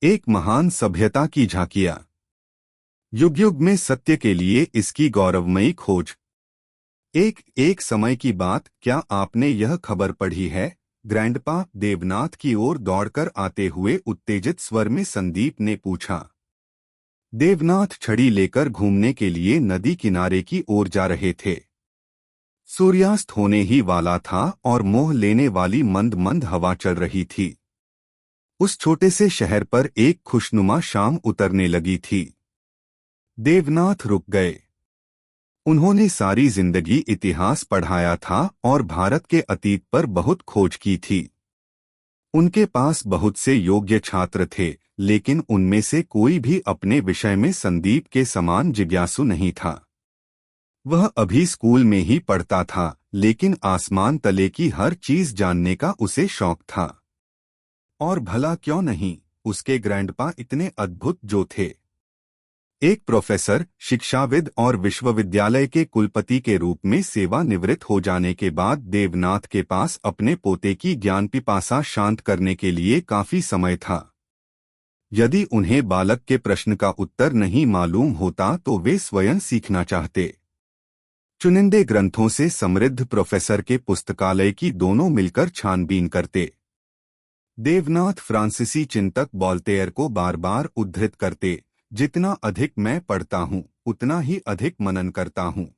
एक महान सभ्यता की झांकियां। युग युग में सत्य के लिए इसकी गौरवमयी खोज। एक एक समय की बात, क्या आपने यह खबर पढ़ी है? ग्रैंडपा देवनाथ की ओर दौड़कर आते हुए उत्तेजित स्वर में संदीप ने पूछा। देवनाथ छड़ी लेकर घूमने के लिए नदी किनारे की ओर जा रहे थे। सूर्यास्त होने ही वाला था और मोह लेने वाली मंद मंद हवा चल रही थी। उस छोटे से शहर पर एक खुशनुमा शाम उतरने लगी थी। देवनाथ रुक गए। उन्होंने सारी जिंदगी इतिहास पढ़ाया था और भारत के अतीत पर बहुत खोज की थी। उनके पास बहुत से योग्य छात्र थे, लेकिन उनमें से कोई भी अपने विषय में संदीप के समान जिज्ञासु नहीं था। वह अभी स्कूल में ही पढ़ता था, लेकिन आसमान तले की हर चीज जानने का उसे शौक था। और भला क्यों नहीं, उसके ग्रैंडपा इतने अद्भुत जो थे। एक प्रोफेसर, शिक्षाविद और विश्वविद्यालय के कुलपति के रूप में सेवानिवृत्त हो जाने के बाद देवनाथ के पास अपने पोते की ज्ञान पिपासा शांत करने के लिए काफी समय था। यदि उन्हें बालक के प्रश्न का उत्तर नहीं मालूम होता तो वे स्वयं सीखना चाहते। चुनिंदे ग्रंथों से समृद्ध प्रोफेसर के पुस्तकालय की दोनों मिलकर छानबीन करते। देवनाथ फ्रांसीसी चिंतक वोल्टेयर को बार बार उद्धृत करते, जितना अधिक मैं पढ़ता हूँ उतना ही अधिक मनन करता हूँ।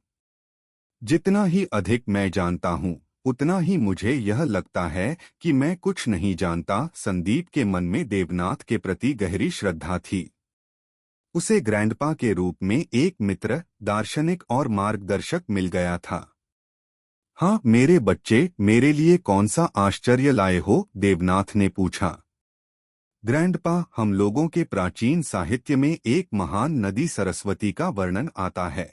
जितना ही अधिक मैं जानता हूँ उतना ही मुझे यह लगता है कि मैं कुछ नहीं जानता। संदीप के मन में देवनाथ के प्रति गहरी श्रद्धा थी। उसे ग्रैंडपा के रूप में एक मित्र, दार्शनिक और मार्गदर्शक मिल गया था। हाँ मेरे बच्चे, मेरे लिए कौन सा आश्चर्य लाए हो? देवनाथ ने पूछा। ग्रैंडपा, हम लोगों के प्राचीन साहित्य में एक महान नदी सरस्वती का वर्णन आता है,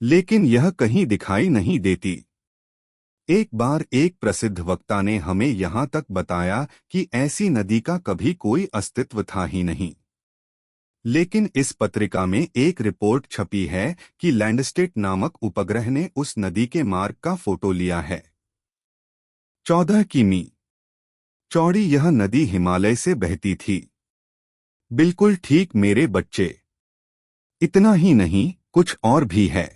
लेकिन यह कहीं दिखाई नहीं देती। एक बार एक प्रसिद्ध वक्ता ने हमें यहाँ तक बताया कि ऐसी नदी का कभी कोई अस्तित्व था ही नहीं। लेकिन इस पत्रिका में एक रिपोर्ट छपी है कि लैंडस्टेट नामक उपग्रह ने उस नदी के मार्ग का फोटो लिया है। 14 किमी चौड़ी यह नदी हिमालय से बहती थी। बिल्कुल ठीक मेरे बच्चे। इतना ही नहीं, कुछ और भी है।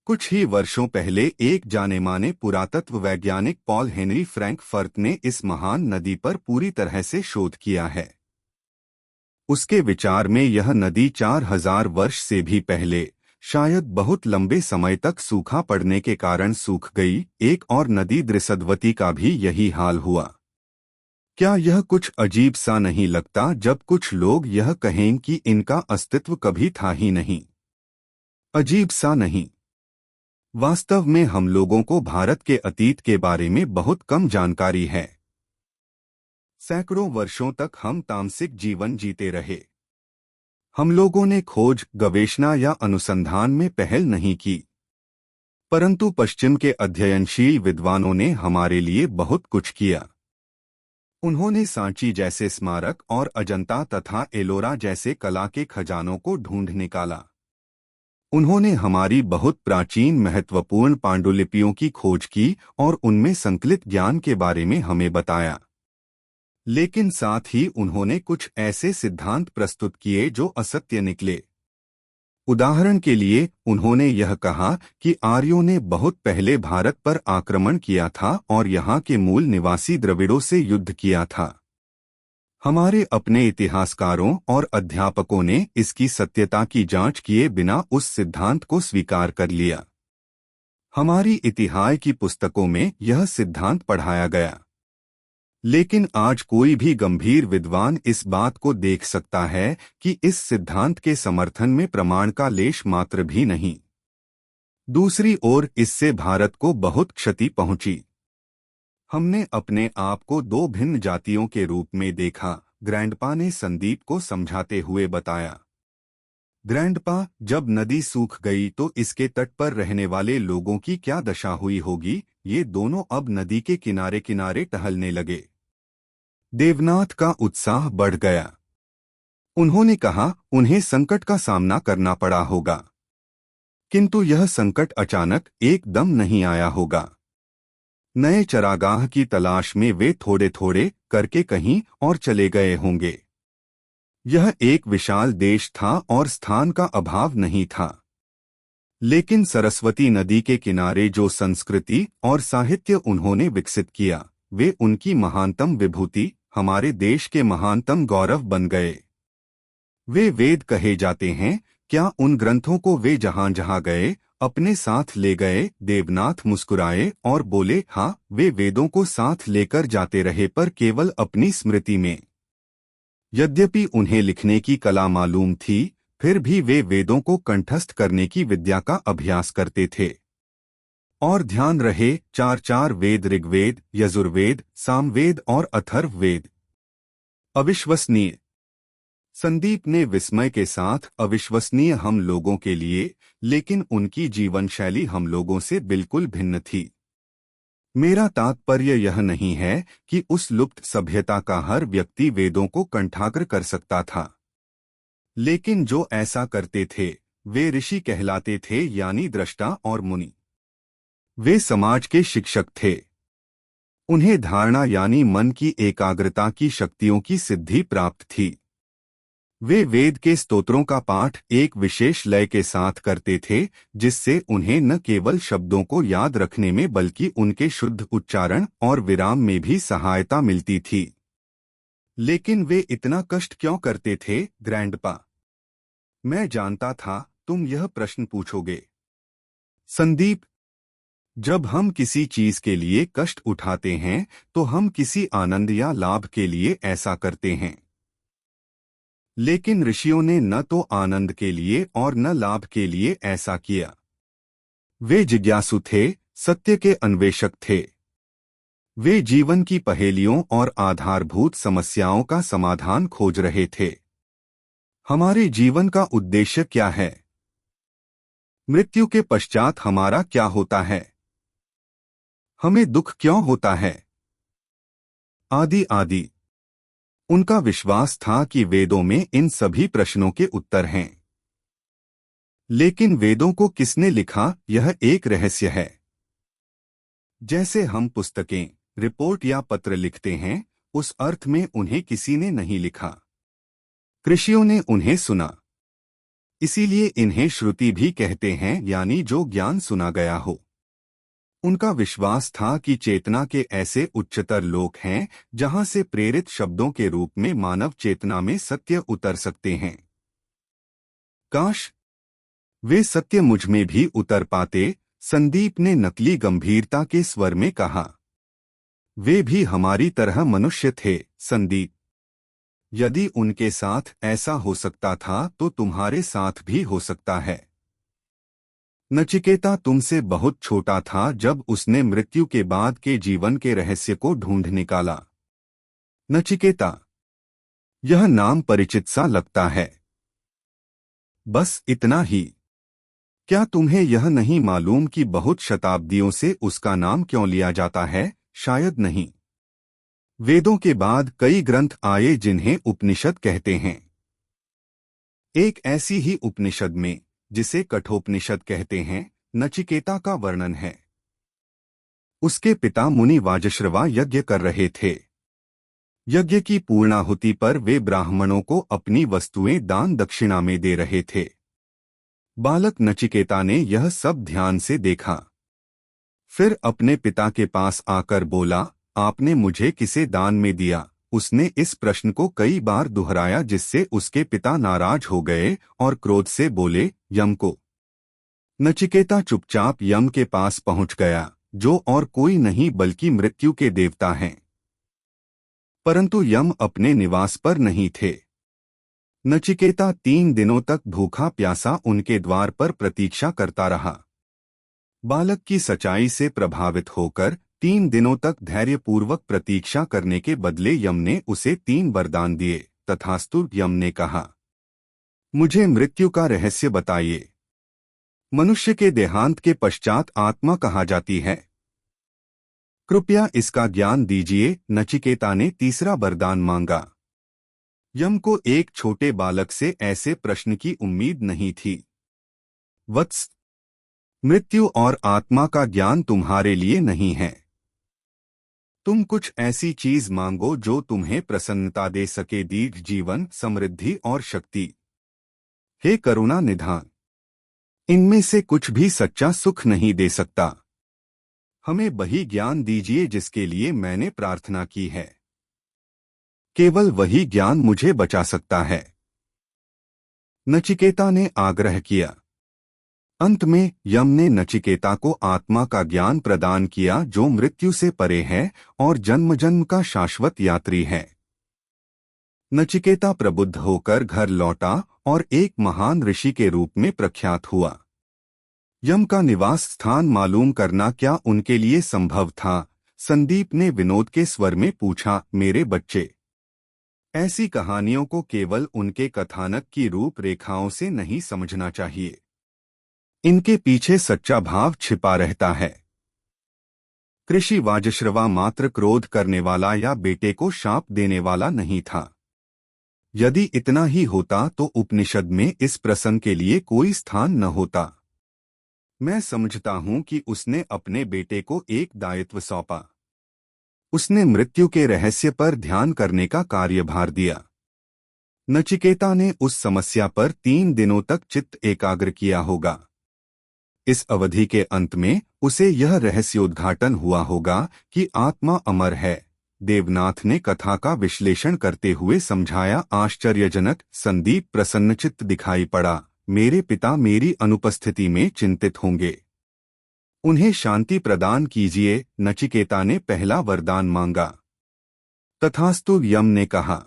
कुछ ही वर्षों पहले एक जानेमाने पुरातत्व वैज्ञानिक पॉल हेनरी फ्रैंकफर्ट ने इस महान नदी पर पूरी तरह से शोध किया है। उसके विचार में यह नदी 4000 वर्ष से भी पहले, शायद बहुत लंबे समय तक सूखा पड़ने के कारण सूख गई। एक और नदी द्रिसद्वती का भी यही हाल हुआ। क्या यह कुछ अजीब सा नहीं लगता जब कुछ लोग यह कहें कि इनका अस्तित्व कभी था ही नहीं? अजीब सा नहीं। वास्तव में हम लोगों को भारत के अतीत के बारे में बहुत कम जानकारी है। सैकड़ों वर्षों तक हम तामसिक जीवन जीते रहे। हम लोगों ने खोज, गवेषणा या अनुसंधान में पहल नहीं की, परंतु पश्चिम के अध्ययनशील विद्वानों ने हमारे लिए बहुत कुछ किया। उन्होंने सांची जैसे स्मारक और अजंता तथा एलोरा जैसे कला के खजानों को ढूंढ निकाला। उन्होंने हमारी बहुत प्राचीन महत्वपूर्ण पांडुलिपियों की खोज की और उनमें संकलित ज्ञान के बारे में हमें बताया। लेकिन साथ ही उन्होंने कुछ ऐसे सिद्धांत प्रस्तुत किए जो असत्य निकले। उदाहरण के लिए, उन्होंने यह कहा कि आर्यों ने बहुत पहले भारत पर आक्रमण किया था और यहाँ के मूल निवासी द्रविड़ों से युद्ध किया था। हमारे अपने इतिहासकारों और अध्यापकों ने इसकी सत्यता की जांच किए बिना उस सिद्धांत को स्वीकार कर लिया। हमारी इतिहास की पुस्तकों में यह सिद्धांत पढ़ाया गया। लेकिन आज कोई भी गंभीर विद्वान इस बात को देख सकता है कि इस सिद्धांत के समर्थन में प्रमाण का लेश मात्र भी नहीं। दूसरी ओर इससे भारत को बहुत क्षति पहुंची। हमने अपने आप को दो भिन्न जातियों के रूप में देखा, ग्रैंडपा ने संदीप को समझाते हुए बताया। ग्रैंडपा, जब नदी सूख गई तो इसके तट पर रहने वाले लोगों की क्या दशा हुई होगी? ये दोनों अब नदी के किनारे किनारे टहलने लगे। देवनाथ का उत्साह बढ़ गया। उन्होंने कहा, उन्हें संकट का सामना करना पड़ा होगा, किंतु यह संकट अचानक एकदम नहीं आया होगा। नए चरागाह की तलाश में वे थोड़े थोड़े करके कहीं और चले गए होंगे। यह एक विशाल देश था और स्थान का अभाव नहीं था। लेकिन सरस्वती नदी के किनारे जो संस्कृति और साहित्य उन्होंने विकसित किया, वे उनकी महानतम विभूति, हमारे देश के महानतम गौरव बन गए। वे वेद कहे जाते हैं। क्या उन ग्रंथों को वे जहां जहां गए अपने साथ ले गए? देवनाथ मुस्कुराए और बोले, हाँ, वे वेदों को साथ लेकर जाते रहे, पर केवल अपनी स्मृति में। यद्यपि उन्हें लिखने की कला मालूम थी, फिर भी वे वेदों को कंठस्थ करने की विद्या का अभ्यास करते थे। और ध्यान रहे, चार चार वेद, ऋग्वेद, यजुर्वेद, सामवेद और अथर्ववेद। अविश्वसनीय। संदीप ने विस्मय के साथ, अविश्वसनीय हम लोगों के लिए, लेकिन उनकी जीवन शैली हम लोगों से बिल्कुल भिन्न थी। मेरा तात्पर्य यह नहीं है कि उस लुप्त सभ्यता का हर व्यक्ति वेदों को कंठाग्र कर सकता था, लेकिन जो ऐसा करते थे वे ऋषि कहलाते थे, यानी दृष्टा और मुनि। वे समाज के शिक्षक थे। उन्हें धारणा यानी मन की एकाग्रता की शक्तियों की सिद्धि प्राप्त थी। वे वेद के स्तोत्रों का पाठ एक विशेष लय के साथ करते थे, जिससे उन्हें न केवल शब्दों को याद रखने में बल्कि उनके शुद्ध उच्चारण और विराम में भी सहायता मिलती थी। लेकिन वे इतना कष्ट क्यों करते थे, ग्रैंडपा? मैं जानता था तुम यह प्रश्न पूछोगे। संदीप, जब हम किसी चीज के लिए कष्ट उठाते हैं तो हम किसी आनंद या लाभ के लिए ऐसा करते हैं। लेकिन ऋषियों ने न तो आनंद के लिए और न लाभ के लिए ऐसा किया। वे जिज्ञासु थे, सत्य के अन्वेषक थे। वे जीवन की पहेलियों और आधारभूत समस्याओं का समाधान खोज रहे थे। हमारे जीवन का उद्देश्य क्या है? मृत्यु के पश्चात हमारा क्या होता है? हमें दुख क्यों होता है? आदि आदि। उनका विश्वास था कि वेदों में इन सभी प्रश्नों के उत्तर हैं। लेकिन वेदों को किसने लिखा, यह एक रहस्य है। जैसे हम पुस्तकें, रिपोर्ट या पत्र लिखते हैं, उस अर्थ में उन्हें किसी ने नहीं लिखा। ऋषियों ने उन्हें सुना। इसीलिए इन्हें श्रुति भी कहते हैं, यानी जो ज्ञान सुना गया हो। उनका विश्वास था कि चेतना के ऐसे उच्चतर लोक हैं जहां से प्रेरित शब्दों के रूप में मानव चेतना में सत्य उतर सकते हैं। काश वे सत्य मुझ में भी उतर पाते, संदीप ने नकली गंभीरता के स्वर में कहा। वे भी हमारी तरह मनुष्य थे, संदीप। यदि उनके साथ ऐसा हो सकता था तो तुम्हारे साथ भी हो सकता है। नचिकेता तुमसे बहुत छोटा था जब उसने मृत्यु के बाद के जीवन के रहस्य को ढूंढ निकाला। नचिकेता, यह नाम परिचित सा लगता है। बस इतना ही। क्या तुम्हें यह नहीं मालूम कि बहुत शताब्दियों से उसका नाम क्यों लिया जाता है? शायद नहीं। वेदों के बाद कई ग्रंथ आए जिन्हें उपनिषद कहते हैं। एक ऐसी ही उपनिषद में, जिसे कठोपनिषद कहते हैं, नचिकेता का वर्णन है। उसके पिता मुनि वाजश्रवा यज्ञ कर रहे थे। यज्ञ की पूर्णाहुति पर वे ब्राह्मणों को अपनी वस्तुएं दान दक्षिणा में दे रहे थे। बालक नचिकेता ने यह सब ध्यान से देखा। फिर अपने पिता के पास आकर बोला, आपने मुझे किसे दान में दिया? उसने इस प्रश्न को कई बार दोहराया, जिससे उसके पिता नाराज हो गए और क्रोध से बोले, यम को। नचिकेता चुपचाप यम के पास पहुंच गया, जो और कोई नहीं बल्कि मृत्यु के देवता हैं। परंतु यम अपने निवास पर नहीं थे। नचिकेता 3 दिनों तक भूखा प्यासा उनके द्वार पर प्रतीक्षा करता रहा। बालक की सच्चाई से प्रभावित होकर 3 दिनों तक धैर्यपूर्वक प्रतीक्षा करने के बदले यम ने उसे 3 वरदान दिए। तथास्तु, यम ने कहा। मुझे मृत्यु का रहस्य बताइए। मनुष्य के देहांत के पश्चात आत्मा कहाँ जाती है? कृपया इसका ज्ञान दीजिए। नचिकेता ने तीसरा वरदान मांगा। यम को एक छोटे बालक से ऐसे प्रश्न की उम्मीद नहीं थी। वत्स, मृत्यु और आत्मा का ज्ञान तुम्हारे लिए नहीं है। तुम कुछ ऐसी चीज मांगो जो तुम्हें प्रसन्नता दे सके, दीर्घ जीवन, समृद्धि और शक्ति। हे करुणा निधान, इनमें से कुछ भी सच्चा सुख नहीं दे सकता। हमें वही ज्ञान दीजिए जिसके लिए मैंने प्रार्थना की है। केवल वही ज्ञान मुझे बचा सकता है। नचिकेता ने आग्रह किया। अंत में यम ने नचिकेता को आत्मा का ज्ञान प्रदान किया जो मृत्यु से परे है और जन्म जन्म का शाश्वत यात्री है। नचिकेता प्रबुद्ध होकर घर लौटा और एक महान ऋषि के रूप में प्रख्यात हुआ। यम का निवास स्थान मालूम करना क्या उनके लिए संभव था? संदीप ने विनोद के स्वर में पूछा। मेरे बच्चे, ऐसी कहानियों को केवल उनके कथानक की रूपरेखाओं से नहीं समझना चाहिए। इनके पीछे सच्चा भाव छिपा रहता है। कृषि वाजश्रवा मात्र क्रोध करने वाला या बेटे को शाप देने वाला नहीं था। यदि इतना ही होता तो उपनिषद में इस प्रसंग के लिए कोई स्थान न होता। मैं समझता हूं कि उसने अपने बेटे को एक दायित्व सौंपा। उसने मृत्यु के रहस्य पर ध्यान करने का कार्यभार दिया। नचिकेता ने उस समस्या पर 3 दिनों तक चित्त एकाग्र किया होगा। इस अवधि के अंत में उसे यह रहस्योद्घाटन हुआ होगा कि आत्मा अमर है। देवनाथ ने कथा का विश्लेषण करते हुए समझाया। आश्चर्यजनक। संदीप प्रसन्नचित्त दिखाई पड़ा। मेरे पिता मेरी अनुपस्थिति में चिंतित होंगे, उन्हें शांति प्रदान कीजिए। नचिकेता ने पहला वरदान मांगा। तथास्तु, यम ने कहा।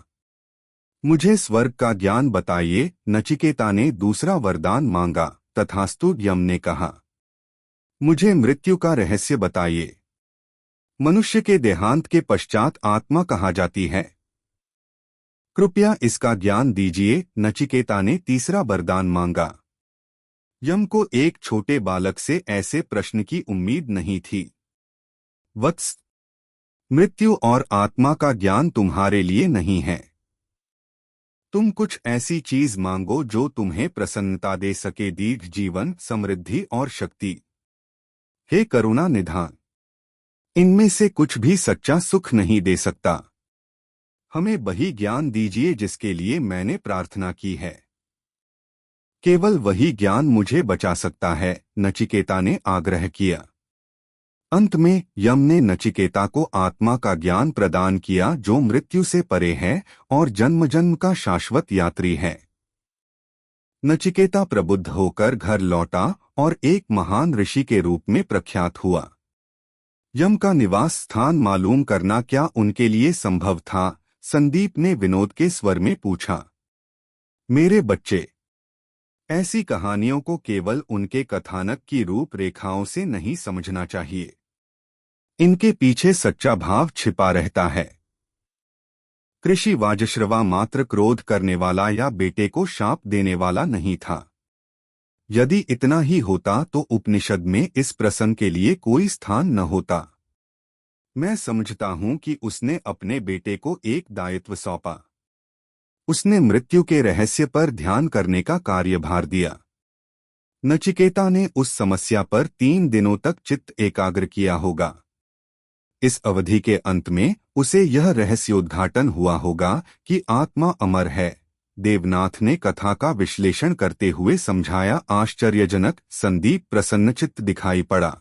मुझे स्वर्ग का ज्ञान बताइए। नचिकेता ने दूसरा वरदान मांगा। तथास्तु, यम ने कहा। मुझे मृत्यु का रहस्य बताइए। मनुष्य के देहांत के पश्चात आत्मा कहाँ जाती है? कृपया इसका ज्ञान दीजिए। नचिकेता ने तीसरा वरदान मांगा। यम को एक छोटे बालक से ऐसे प्रश्न की उम्मीद नहीं थी। वत्स, मृत्यु और आत्मा का ज्ञान तुम्हारे लिए नहीं है। तुम कुछ ऐसी चीज मांगो जो तुम्हें प्रसन्नता दे सके, दीर्घ जीवन, समृद्धि और शक्ति। हे करुणा निधान, इनमें से कुछ भी सच्चा सुख नहीं दे सकता। हमें वही ज्ञान दीजिए जिसके लिए मैंने प्रार्थना की है। केवल वही ज्ञान मुझे बचा सकता है। नचिकेता ने आग्रह किया। अंत में यम ने नचिकेता को आत्मा का ज्ञान प्रदान किया जो मृत्यु से परे है और जन्म जन्म का शाश्वत यात्री है। नचिकेता प्रबुद्ध होकर घर लौटा और एक महान ऋषि के रूप में प्रख्यात हुआ। यम का निवास स्थान मालूम करना क्या उनके लिए संभव था? संदीप ने विनोद के स्वर में पूछा। मेरे बच्चे, ऐसी कहानियों को केवल उनके कथानक की रूपरेखाओं से नहीं समझना चाहिए। इनके पीछे सच्चा भाव छिपा रहता है। कृषि वाजश्रवा मात्र क्रोध करने वाला या बेटे को शाप देने वाला नहीं था। यदि इतना ही होता तो उपनिषद में इस प्रसंग के लिए कोई स्थान न होता। मैं समझता हूं कि उसने अपने बेटे को एक दायित्व सौंपा। उसने मृत्यु के रहस्य पर ध्यान करने का कार्यभार दिया। नचिकेता ने उस समस्या पर 3 दिनों तक चित्त एकाग्र किया होगा। इस अवधि के अंत में उसे यह रहस्योद्घाटन हुआ होगा कि आत्मा अमर है। देवनाथ ने कथा का विश्लेषण करते हुए समझाया। आश्चर्यजनक। संदीप प्रसन्नचित्त दिखाई पड़ा।